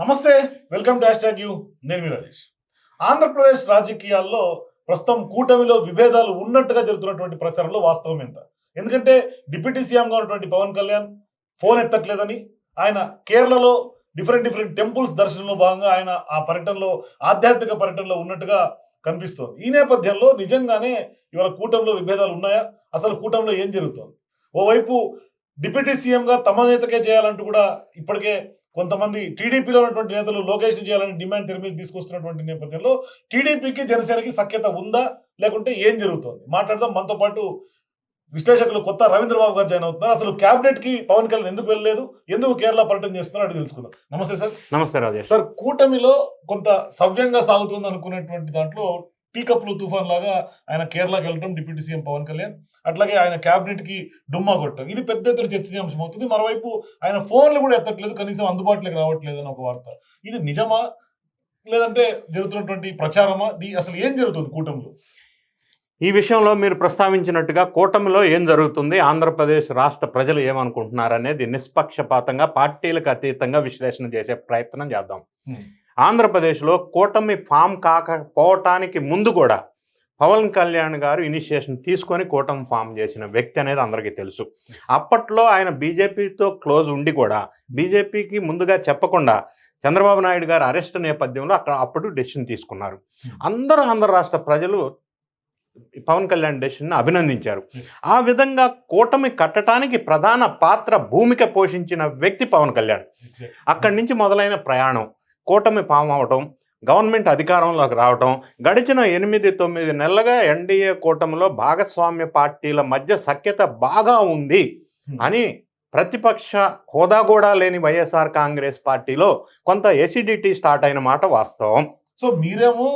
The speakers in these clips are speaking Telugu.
నమస్తే, welcome to hash tag you. నేను మీ రాజేష్. ఆంధ్రప్రదేశ్ రాజకీయాల్లో ప్రస్తుతం కూటమిలో విభేదాలు ఉన్నట్టుగా జరుగుతున్నటువంటి ప్రచారంలో వాస్తవం ఎంత? ఎందుకంటే డిప్యూటీ సీఎంగా ఉన్నటువంటి పవన్ కళ్యాణ్ ఫోన్ ఎత్తట్లేదని, ఆయన కేరళలో డిఫరెంట్ టెంపుల్స్ దర్శనంలో భాగంగా ఆయన ఆ పర్యటనలో ఆధ్యాత్మిక పర్యటనలో ఉన్నట్టుగా కనిపిస్తోంది. ఈ నేపథ్యంలో నిజంగానే ఇవాళ కూటమిలో విభేదాలు ఉన్నాయా? అసలు కూటమిలో ఏం జరుగుతోంది? ఓవైపు డిప్యూటీ సీఎంగా తమ నేతకే చేయాలంటూ కూడా ఇప్పటికే కొంతమంది టీడీపీలో ఉన్నటువంటి నేతలు లోకేష్‌ని చేయాలని డిమాండ్ తెర మీద తీసుకొస్తున్నటువంటి నేపథ్యంలో టీడీపీకి, జనసేనకి సఖ్యత ఉందా? లేకుంటే ఏం జరుగుతోంది? మాట్లాడదాం. మనతో పాటు విశ్లేషకులు కొత్త రవీంద్రబాబు గారు జాయిన్ అవుతున్నారు. అసలు క్యాబినెట్‌కి పవన్ కళ్యాణ్ ఎందుకు వెళ్ళలేదు? ఎందుకు కేరళ పర్యటన చేస్తున్నారో అడిగి తెలుసుకుందాం. నమస్తే సార్. నమస్తే రాజేష్. సార్, కూటమిలో కొంత సవ్యంగా సాగుతుంది అనుకునేటువంటి దాంట్లో టీ కప్పులు తుఫాన్ లాగా ఆయన కేరళకి వెళ్ళడం డిప్యూటీ సీఎం పవన్ కళ్యాణ్, అట్లాగే ఆయన క్యాబినెట్ కి డుమ్మా కొట్టడం, ఇది పెద్ద ఎత్తున చర్చనీయాంశం అవుతుంది. మరోవైపు ఆయన ఫోన్లు కూడా ఎత్తట్లేదు, కనీసం అందుబాటులోకి రావట్లేదు అని ఒక వార్త. ఇది నిజమా, లేదంటే జరుగుతున్నటువంటి ప్రచారమా? అసలు ఏం జరుగుతుంది కూటమిలో? ఈ విషయంలో మీరు ప్రస్తావించినట్టుగా కూటమిలో ఏం జరుగుతుంది, ఆంధ్రప్రదేశ్ రాష్ట్ర ప్రజలు ఏమనుకుంటున్నారనేది నిష్పక్షపాతంగా పార్టీలకు అతీతంగా విశ్లేషణ చేసే ప్రయత్నం చేద్దాం. ఆంధ్రప్రదేశ్లో కూటమి ఫామ్ కాకపోవటానికి ముందు కూడా పవన్ కళ్యాణ్ గారు ఇనిషియేషన్ తీసుకొని కూటమి ఫామ్ చేసిన వ్యక్తి అనేది అందరికీ తెలుసు. అప్పట్లో ఆయన బీజేపీతో క్లోజ్ ఉండి కూడా బీజేపీకి ముందుగా చెప్పకుండా చంద్రబాబు నాయుడు గారు అరెస్ట్ నేపథ్యంలో అప్పుడు డెసిషన్ తీసుకున్నారు. అందరూ ఆంధ్ర రాష్ట్ర ప్రజలు పవన్ కళ్యాణ్ డెసిషన్ అభినందించారు. ఆ విధంగా కూటమి కట్టడానికి ప్రధాన పాత్ర భూమిక పోషించిన వ్యక్తి పవన్ కళ్యాణ్. అక్కడి నుంచి మొదలైన ప్రయాణం, కూటమి ఫామ్ అవటం, గవర్నమెంట్ అధికారంలోకి రావటం, గడిచిన 8-9 నెలలుగా ఎన్డీఏ కూటమిలో భాగస్వామ్య పార్టీల మధ్య సఖ్యత బాగా ఉంది అని ప్రతిపక్ష హోదా కూడా లేని వైఎస్ఆర్ కాంగ్రెస్ పార్టీలో కొంత ఎసిడిటీ స్టార్ట్ అయిన మాట వాస్తవం. సో మీరేమో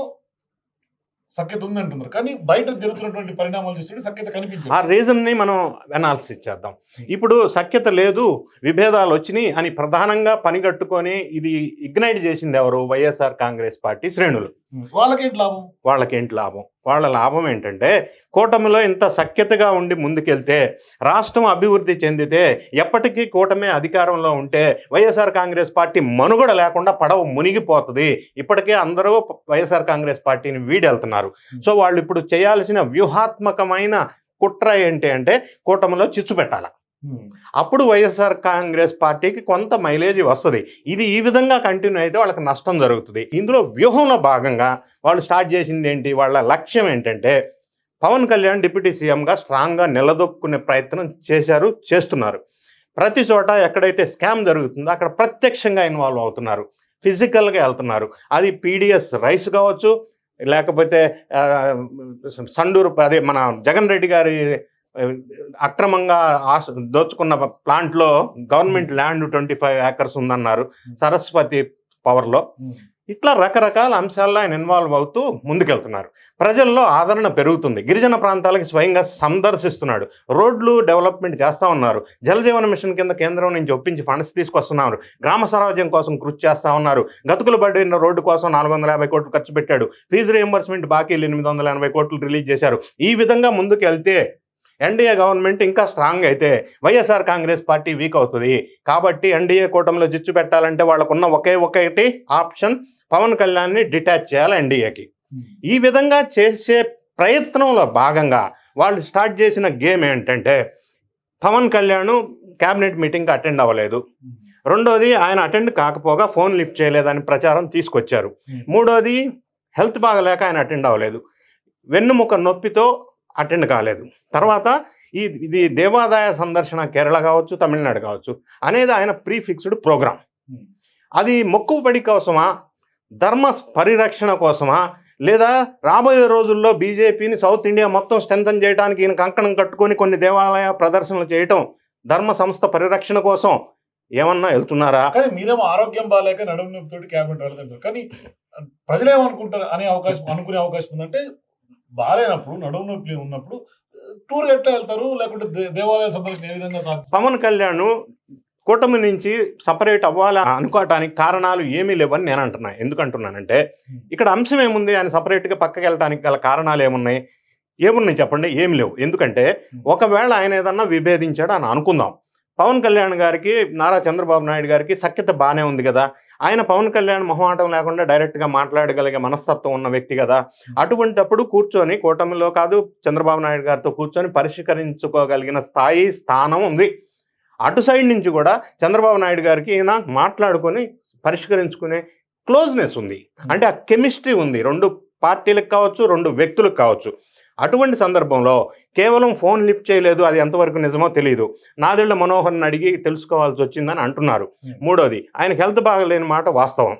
సఖ్యత ఉందంటున్నారు, కానీ బయట జరుగుతున్నటువంటి పరిణామాలు చూస్తే సఖ్యత కనిపించదు. ఆ రీజన్ని మనం అనాలిసిస్ చేద్దాం. ఇప్పుడు సఖ్యత లేదు, విభేదాలు వచ్చినాయి అని ప్రధానంగా పనిగట్టుకొని ఇది ఇగ్నైట్ చేసింది ఎవరు? వైఎస్ఆర్ కాంగ్రెస్ పార్టీ శ్రేణులు. వాళ్ళకేంటి లాభం? వాళ్ళ లాభం ఏంటంటే, కూటమిలో ఇంత సఖ్యతగా ఉండి ముందుకెళ్తే, రాష్ట్రం అభివృద్ధి చెందితే, ఎప్పటికీ కూటమి అధికారంలో ఉంటే వైఎస్ఆర్ కాంగ్రెస్ పార్టీ మనుగడ లేకుండా పడవ మునిగిపోతుంది. ఇప్పటికే అందరూ వైఎస్ఆర్ కాంగ్రెస్ పార్టీని వీడెళ్తున్నారు. సో వాళ్ళు ఇప్పుడు చేయాల్సిన వ్యూహాత్మకమైన కుట్ర ఏంటి అంటే, కూటమిలో చిచ్చు పెట్టాలి. అప్పుడు వైఎస్ఆర్ కాంగ్రెస్ పార్టీకి కొంత మైలేజ్ వస్తుంది. ఇది ఈ విధంగా కంటిన్యూ అయితే వాళ్ళకి నష్టం జరుగుతుంది. ఇందులో వ్యూహంలో భాగంగా వాళ్ళు స్టార్ట్ చేసింది ఏంటి? వాళ్ళ లక్ష్యం ఏంటంటే, పవన్ కళ్యాణ్ డిప్యూటీ సీఎంగా స్ట్రాంగ్గా నిలదొక్కునే ప్రయత్నం చేస్తున్నారు. ప్రతి చోట ఎక్కడైతే స్కామ్ జరుగుతుందో అక్కడ ప్రత్యక్షంగా ఇన్వాల్వ్ అవుతున్నారు, ఫిజికల్గా వెళ్తున్నారు. అది పీడిఎస్ రైస్ కావచ్చు, లేకపోతే సండూరు, అదే మన జగన్ రెడ్డి గారి అక్రమంగా దోచుకున్న ప్లాంట్లో గవర్నమెంట్ ల్యాండ్ 25 ఏకర్స్ ఉందన్నారు సరస్వతి పవర్లో. ఇట్లా రకరకాల అంశాల్లో ఆయన ఇన్వాల్వ్ అవుతూ ముందుకెళ్తున్నారు. ప్రజల్లో ఆదరణ పెరుగుతుంది. గిరిజన ప్రాంతాలకి స్వయంగా సందర్శిస్తున్నాడు. రోడ్లు డెవలప్మెంట్ చేస్తూ ఉన్నారు. జలజీవన మిషన్ కింద కేంద్రం నుంచి ఒప్పించి ఫండ్స్ తీసుకొస్తున్నారు. గ్రామ స్వరాజ్యం కోసం కృషి చేస్తూ ఉన్నారు. గతుకులు పడిన రోడ్డు కోసం 450 కోట్లు ఖర్చు పెట్టాడు. ఫీజు రీఎంబర్స్మెంట్ బాకీలు 880 కోట్లు రిలీజ్ చేశారు. ఈ విధంగా ముందుకెళ్తే ఎన్డీఏ గవర్నమెంట్ ఇంకా స్ట్రాంగ్ అయితే వైఎస్ఆర్ కాంగ్రెస్ పార్టీ వీక్ అవుతుంది. కాబట్టి ఎన్డీఏ కూటమిలో చిచ్చు పెట్టాలంటే వాళ్ళకున్న ఒకటి ఆప్షన్ పవన్ కళ్యాణ్ని డిటాచ్ చేయాలి ఎన్డీఏకి. ఈ విధంగా చేసే ప్రయత్నంలో భాగంగా వాళ్ళు స్టార్ట్ చేసిన గేమ్ ఏంటంటే, పవన్ కళ్యాణ్ క్యాబినెట్ మీటింగ్కి అటెండ్ అవ్వలేదు. రెండోది, ఆయన అటెండ్ కాకపోగా ఫోన్ లిఫ్ట్ చేయలేదని ప్రచారం తీసుకొచ్చారు. మూడోది, హెల్త్ బాగలేక ఆయన అటెండ్ అవ్వలేదు. వెన్నుముక నొప్పితో అటెండ్ కాలేదు. తర్వాత ఇది దేవాదాయ సందర్శన కేరళ కావచ్చు, తమిళనాడు కావచ్చు అనేది ఆయన ప్రీఫిక్స్డ్ ప్రోగ్రామ్. అది మొక్కుబడి కోసమా, ధర్మ పరిరక్షణ కోసమా, లేదా రాబోయే రోజుల్లో బీజేపీని సౌత్ ఇండియా మొత్తం స్ట్రెంథన్ చేయడానికి ఈయన కంకణం కట్టుకొని కొన్ని దేవాలయ ప్రదర్శనలు చేయటం ధర్మ సంస్థ పరిరక్షణ కోసం ఏమన్నా వెళ్తున్నారా? కానీ మీరేమో ఆరోగ్యం బాగాలేక నడుము నొప్పితోటి క్యాబినెట్ వెళ్ళదంటారు, కానీ ప్రజలేమనుకుంటారు అనుకునే అవకాశం ఉందంటే, బాగాలేనప్పుడు నడుము నొప్పి ఉన్నప్పుడు టూర్ ఎట్లా వెళ్తారు? లేకుంటే దేవాలయ సందర్శన ఏ విధంగా సాగుతుంది? పవన్ కళ్యాణ్ కూటమి నుంచి సపరేట్ అవ్వాలి అనుకోవటానికి కారణాలు ఏమీ లేవని నేను అంటున్నా. ఎందుకంటున్నానంటే, ఇక్కడ అంశం ఏముంది? ఆయన సపరేట్గా పక్కకి వెళ్ళడానికి గల కారణాలు ఏమున్నాయి చెప్పండి? ఏమి లేవు. ఎందుకంటే ఒకవేళ ఆయన ఏదన్నా విభేదించాడు అని అనుకుందాం, పవన్ కళ్యాణ్ గారికి నారా చంద్రబాబు నాయుడు గారికి సఖ్యత బాగానే ఉంది కదా. ఆయన పవన్ కళ్యాణ్ మొహమాటం లేకుండా డైరెక్ట్గా మాట్లాడగలిగే మనస్తత్వం ఉన్న వ్యక్తి కదా. అటువంటప్పుడు కూర్చొని కూటమిలో కాదు చంద్రబాబు నాయుడు గారితో కూర్చొని పరిష్కరించుకోగలిగిన స్థాయి స్థానం ఉంది. అటు సైడ్ నుంచి కూడా చంద్రబాబు నాయుడు గారికి ఈయన మాట్లాడుకొని పరిష్కరించుకునే క్లోజ్నెస్ ఉంది. అంటే ఆ కెమిస్ట్రీ ఉంది, 2 పార్టీలకు కావచ్చు, 2 వ్యక్తులకు కావచ్చు. అటువంటి సందర్భంలో కేవలం ఫోన్ లిఫ్ట్ చేయలేదు, అది ఎంతవరకు నిజమో తెలియదు. నాదెళ్ల మనోహర్ని అడిగి తెలుసుకోవాల్సి వచ్చిందని అంటున్నారు. మూడోది, ఆయనకి హెల్త్ బాగలేని మాట వాస్తవం.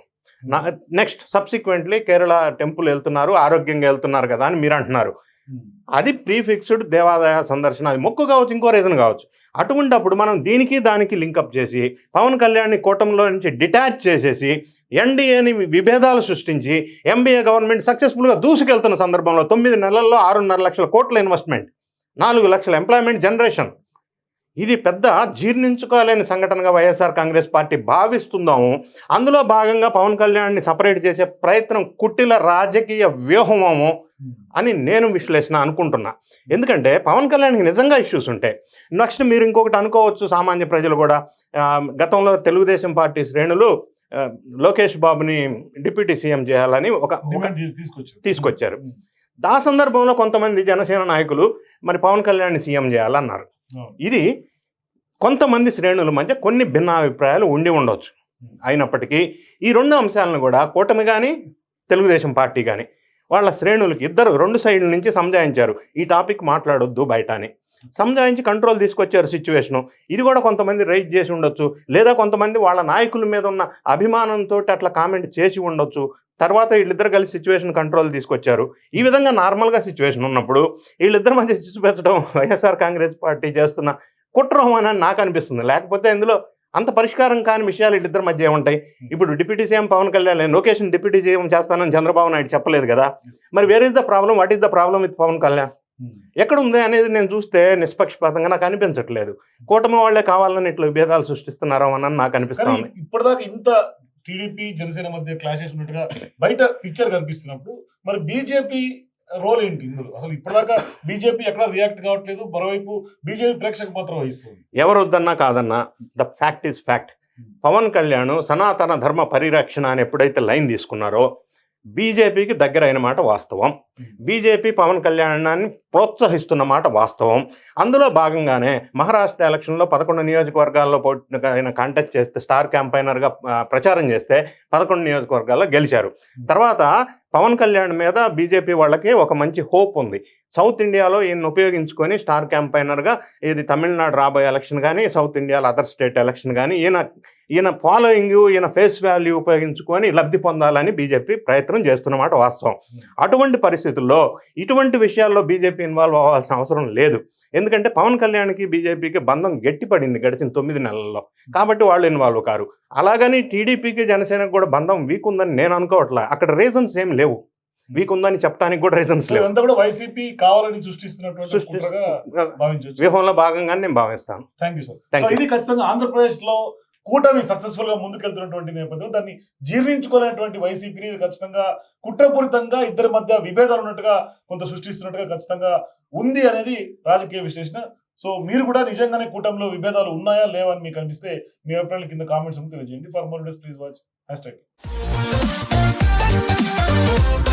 నెక్స్ట్ సబ్సిక్వెంట్లీ కేరళ టెంపుల్ వెళ్తున్నారు, ఆరోగ్యంగా వెళ్తున్నారు కదా అని మీరు అంటున్నారు. అది ప్రీఫిక్స్డ్ దేవాదాయ సందర్శన, అది మొక్కు కావచ్చు, ఇంకో రీజన్ కావచ్చు. అటువంటప్పుడు మనం దీనికి దానికి లింకప్ చేసి పవన్ కళ్యాణ్ని కూటమిలో నుంచి డిటాచ్ చేసేసి ఎన్డీఏని విభేదాలు సృష్టించి ఎంబీఏ గవర్నమెంట్ సక్సెస్ఫుల్గా దూసుకెళ్తున్న సందర్భంలో 9 నెలల్లో 6.5 లక్షల కోట్ల ఇన్వెస్ట్మెంట్, 4 లక్షల ఎంప్లాయ్మెంట్ జనరేషన్, ఇది పెద్ద జీర్ణించుకోలేని సంఘటనగా వైఎస్ఆర్ కాంగ్రెస్ పార్టీ భావిస్తుందాము. అందులో భాగంగా పవన్ కళ్యాణ్ని సపరేట్ చేసే ప్రయత్నం కుటిల రాజకీయ వ్యూహమేమో అని నేను విశ్లేషణ అనుకుంటున్నా. ఎందుకంటే పవన్ కళ్యాణ్కి నిజంగా ఇష్యూస్ ఉంటాయి. నెక్స్ట్ మీరు ఇంకొకటి అనుకోవచ్చు, సామాన్య ప్రజలు కూడా గతంలో తెలుగుదేశం పార్టీ శ్రేణులు లోకేష్ బాబుని డిప్యూటీ సీఎం చేయాలని ఒక తీసుకొచ్చారు. ఆ సందర్భంలో కొంతమంది జనసేన నాయకులు మరి పవన్ కళ్యాణ్ని సీఎం చేయాలన్నారు. ఇది కొంతమంది శ్రేణుల మధ్య కొన్ని భిన్నాభిప్రాయాలు ఉండి ఉండవచ్చు. అయినప్పటికీ ఈ 2 అంశాలను కూడా కూటమి కానీ తెలుగుదేశం పార్టీ కానీ వాళ్ళ శ్రేణులకి ఇద్దరు 2 సైడ్ల నుంచి సంజాయించారు. ఈ టాపిక్ మాట్లాడొద్దు బయట అని సంజాయించి కంట్రోల్ తీసుకొచ్చారు సిచ్యువేషను. ఇది కూడా కొంతమంది రైజ్ చేసి ఉండొచ్చు, లేదా కొంతమంది వాళ్ళ నాయకుల మీద ఉన్న అభిమానంతో అట్లా కామెంట్ చేసి ఉండొచ్చు. తర్వాత వీళ్ళిద్దరు కలిసి సిచ్యువేషన్ కంట్రోల్ తీసుకొచ్చారు. ఈ విధంగా నార్మల్గా సిచ్యువేషన్ ఉన్నప్పుడు వీళ్ళిద్దరి మధ్య చిచ్చు పెట్టడం వైఎస్ఆర్ కాంగ్రెస్ పార్టీ చేస్తున్న కుట్రహం అని నాకు అనిపిస్తుంది. లేకపోతే ఇందులో అంత పరిష్కారం కాని విషయాలు వీళ్ళిద్దరి మధ్య ఏముంటాయి? ఇప్పుడు deputy CM Pawan Kalyan location deputy CM చేస్తానని చంద్రబాబు నాయుడు చెప్పలేదు కదా. మరి where is the problem, what is the problem with Pawan Kalyan? ఎక్కడ ఉంది అనేది నేను చూస్తే నిష్పక్షపాతంగా నాకు అనిపించట్లేదు. కూటమి వాళ్లే కావాలని ఇట్లా విభేదాలు సృష్టిస్తున్నారో అని నాకు అనిపిస్తుంది. ఇప్పటిదాకా ఇంత టీడీపీ జనసేన మధ్య క్లాషెస్ ఉన్నట్టుగా బయట పిక్చర్ కనిపిస్తున్నప్పుడు మరి బీజేపీ రోల్ ఏంటి ఇందులో? అసలు ఇప్పటిదాకా బీజేపీ ఎక్కడ రియాక్ట్ కావట్లేదు, మరోవైపు బీజేపీ ప్రేక్షక పాత్ర వహిస్తుంది. ఎవరు వద్దన్నా కాదన్నా the fact is fact. Pawan Kalyan Sanatana Dharma పరిరక్షణ అని ఎప్పుడైతే లైన్ తీసుకున్నారో బీజేపీకి దగ్గర అయిన మాట వాస్తవం. బీజేపీ పవన్ కళ్యాణాన్ని ప్రోత్సహిస్తున్న మాట వాస్తవం. అందులో భాగంగానే మహారాష్ట్ర ఎలక్షన్లో 11 నియోజకవర్గాల్లో ఆయన కాంటెస్ట్ చేస్తే, స్టార్ క్యాంపైనర్గా ప్రచారం చేస్తే 11 నియోజకవర్గాల్లో గెలిచారు. తర్వాత పవన్ కళ్యాణ్ మీద బీజేపీ వాళ్ళకి ఒక మంచి హోప్ ఉంది. సౌత్ ఇండియాలో ఈయన ఉపయోగించుకొని స్టార్ క్యాంపైనర్గా ఇది తమిళనాడు రాబోయే ఎలక్షన్ కానీ, సౌత్ ఇండియాలో అదర్ స్టేట్ ఎలక్షన్ కానీ ఈయన ఫాలోయింగ్, ఈయన ఫేస్ వాల్యూ ఉపయోగించుకొని లబ్ధి పొందాలని బీజేపీ ప్రయత్నం చేస్తున్నమాట వాస్తవం. అటువంటి పరిస్థితుల్లో ఇటువంటి విషయాల్లో బీజేపీ ఇన్వాల్వ్ అవ్వాల్సిన అవసరం లేదు. ఎందుకంటే పవన్ కళ్యాణ్కి బీజేపీకి బంధం గట్టిపడింది గడిచిన 9 నెలల్లో, కాబట్టి వాళ్ళు ఇన్వాల్వ్ కారు. అలాగని టీడీపీకి జనసేనకు కూడా బంధం వీక్ ఉందని నేను అనుకోవట్లే. అక్కడ రీజన్స్ ఏం లేవు, వీక్ ఉందని చెప్పడానికి కూడా రీజన్స్ లేవు. వైసీపీ కావాలని సృష్టిస్తున్నటువంటి వ్యూహంలో భాగంగానే నేను భావిస్తాను. Thank you sir. ఇది ఖచ్చితంగా ఆంధ్రప్రదేశ్ లో కూటమి సక్సెస్ఫుల్ గా ముందుకెళ్తున్నటువంటి నేపథ్యంలో దాన్ని జీర్ణించుకోలేనటువంటి వైసీపీని ఖచ్చితంగా కుట్రపూరితంగా ఇద్దరి మధ్య విభేదాలు ఉన్నట్టుగా కొంత సృష్టిస్తున్నట్టుగా ఖచ్చితంగా ఉంది అనేది రాజకీయ విశ్లేషణ. సో మీరు కూడా నిజంగానే కూటమిలో విభేదాలు ఉన్నాయా లేవా అని మీకు అనిపిస్తే మీ అభిప్రాయాలు కింద కామెంట్స్ తెలియజేయండి. For more videos please watch #.